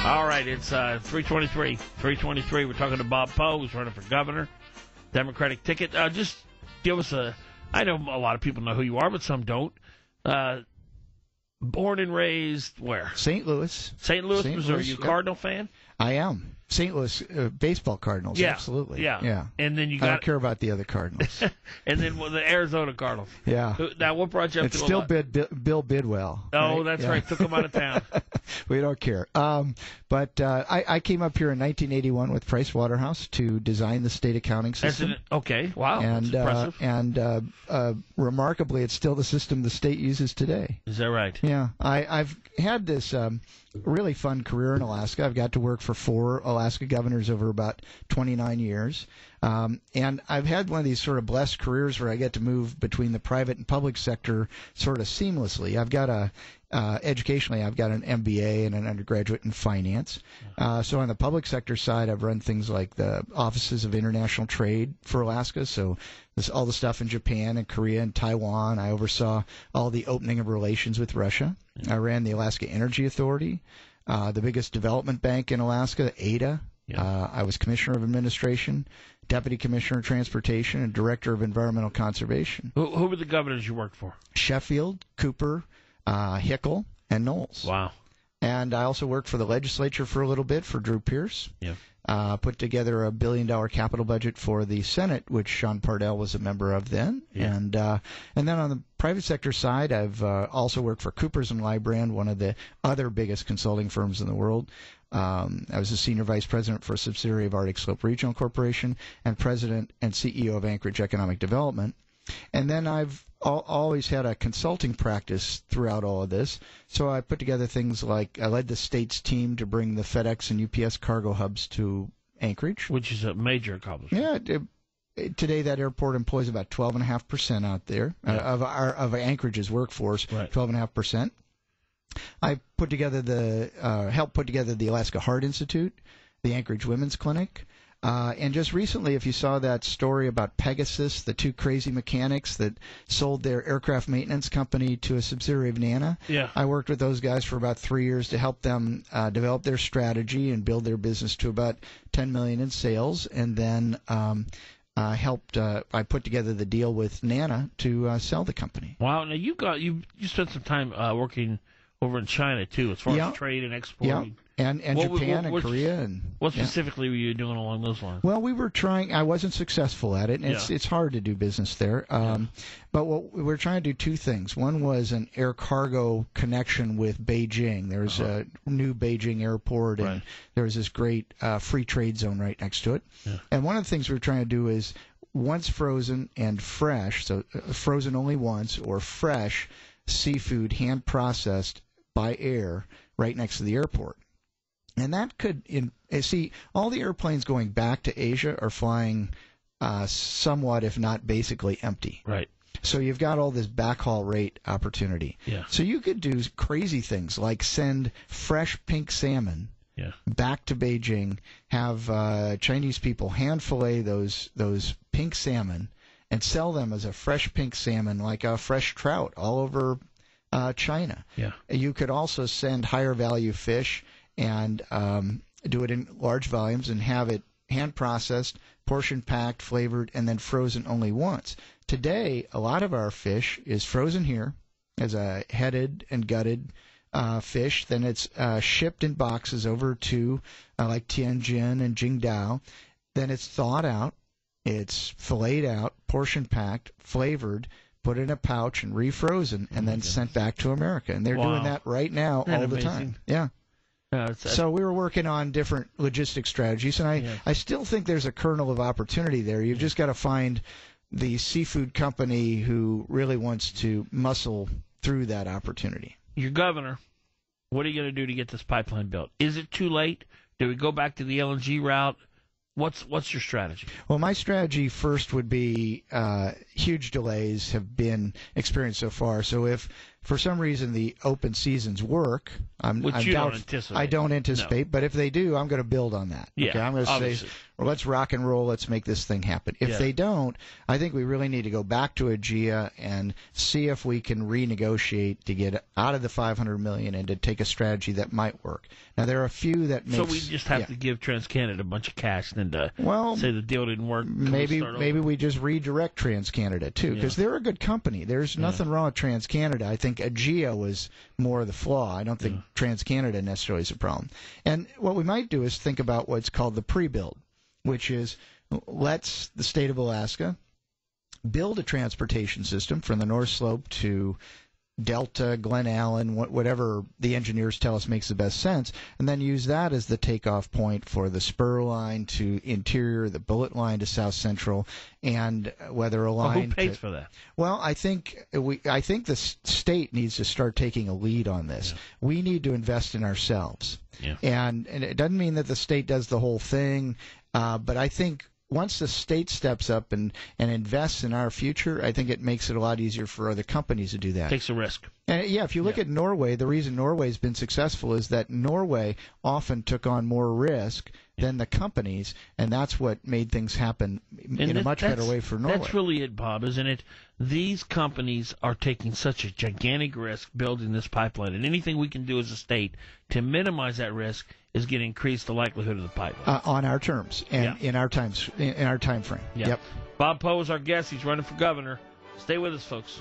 All right, it's 323. 323. We're talking to Bob Poe, who's running for governor, Democratic ticket. Just give us I know a lot of people know who you are, but some don't. Born and raised where? St. Louis. St. Louis, Missouri. You a Cardinal fan? I am. St. Louis baseball Cardinals, yeah, absolutely. Yeah. And then I don't care about the other Cardinals. And then the Arizona Cardinals. Yeah. Now, what brought you up it's to still Bill Bidwell. Oh, right? that's right. Took him out of town. We don't care. But I came up here in 1981 with Price Waterhouse to design the state accounting system. Okay. Wow. That's impressive. And remarkably, it's still the system the state uses today. Is that right? Yeah. I've had this really fun career in Alaska. I've got to work for 4 Alaska governors over about 29 years. And I've had one of these sort of blessed careers where I get to move between the private and public sector sort of seamlessly. I've got educationally, I've got an MBA and an undergraduate in finance. So on the public sector side, I've run things like the Offices of International Trade for Alaska. So all the stuff in Japan and Korea and Taiwan. I oversaw all the opening of relations with Russia. I ran the Alaska Energy Authority, the biggest development bank in Alaska, ADA. I was Commissioner of Administration, Deputy Commissioner of Transportation, and Director of Environmental Conservation. Who were the governors you worked for? Sheffield, Cooper, Hickel, and Knowles. Wow. And I also worked for the legislature for a little bit for Drew Pierce. Yeah. Put together a $1 billion capital budget for the Senate, which Sean Pardell was a member of then. Yeah. And then on the private sector side, I've also worked for Coopers & Lybrand, one of the other biggest consulting firms in the world. I was a senior vice president for a subsidiary of Arctic Slope Regional Corporation and president and CEO of Anchorage Economic Development. And then I've always had a consulting practice throughout all of this. So I put together things like I led the state's team to bring the FedEx and UPS cargo hubs to Anchorage. Which is a major accomplishment. Yeah. Today that airport employs about 12.5% out there of Anchorage's workforce, right. 12.5%. I helped put together the Alaska Heart Institute, the Anchorage Women's Clinic. And just recently, if you saw that story about Pegasus, the 2 crazy mechanics that sold their aircraft maintenance company to a subsidiary of NANA, I worked with those guys for about 3 years to help them develop their strategy and build their business to about $10 million in sales. And then I put together the deal with NANA to sell the company. Wow! Now you spent some time working over in China too, as far as trade and export. Yeah. And Japan and Korea. What specifically were you doing along those lines? Well, we were trying. I wasn't successful at it, and it's hard to do business there. But we were trying to do 2 things. One was an air cargo connection with Beijing. There's a new Beijing airport, and there was this great free trade zone right next to it. Yeah. And one of the things we were trying to do is once frozen and fresh, so frozen only once, or fresh seafood hand processed by air right next to the airport. And that could, see, all the airplanes going back to Asia are flying somewhat, if not basically, empty. Right. So you've got all this backhaul rate opportunity. Yeah. So you could do crazy things like send fresh pink salmon back to Beijing, have Chinese people hand fillet those pink salmon and sell them as a fresh pink salmon, like a fresh trout, all over China. Yeah. You could also send higher value fish and do it in large volumes and have it hand processed, portion packed, flavored, and then frozen only once. Today, a lot of our fish is frozen here as a headed and gutted fish. Then it's shipped in boxes over to like Tianjin and Qingdao. Then it's thawed out. It's filleted out, portion packed, flavored, put in a pouch and refrozen, and then sent back to America. And they're doing that right now all the time. Yeah. So we were working on different logistics strategies, and I still think there's a kernel of opportunity there. You've just got to find the seafood company who really wants to muscle through that opportunity. Your governor, what are you going to do to get this pipeline built? Is it too late? Do we go back to the LNG route? What's your strategy? Well, my strategy first would be huge delays have been experienced so far. So if for some reason the open seasons work, Which you don't anticipate. I don't anticipate, no. But if they do, I'm going to build on that. Yeah, okay? I'm going to say, well, let's rock and roll. Let's make this thing happen. If they don't, I think we really need to go back to AGEA and see if we can renegotiate to get out of the $500 million and to take a strategy that might work. Now, there are a few that makes... So we just have to give TransCanada a bunch of cash and then say the deal didn't work. Maybe we just redirect TransCanada, too, because they're a good company. There's nothing wrong with TransCanada. I think AGEA was more of the flaw. I don't think TransCanada necessarily is a problem. And what we might do is think about what's called the pre-build, which is let's the state of Alaska build a transportation system from the North Slope to Delta, Glen Allen, whatever the engineers tell us makes the best sense, and then use that as the takeoff point for the spur line to interior, the bullet line to South Central, and whether a line. Who pays for that? Well, I think the state needs to start taking a lead on this. Yeah. We need to invest in ourselves, and it doesn't mean that the state does the whole thing, but I think. Once the state steps up and invests in our future, I think it makes it a lot easier for other companies to do that. Takes a risk. And if you look at Norway, the reason Norway's been successful is that Norway often took on more risk than the companies, and that's what made things happen in a much better way for Norway. That's really it, Bob, isn't it? These companies are taking such a gigantic risk building this pipeline, and anything we can do as a state to minimize that risk is going to increase the likelihood of the pipeline. On our terms and in our time frame. Yep. Bob Poe is our guest. He's running for governor. Stay with us, folks.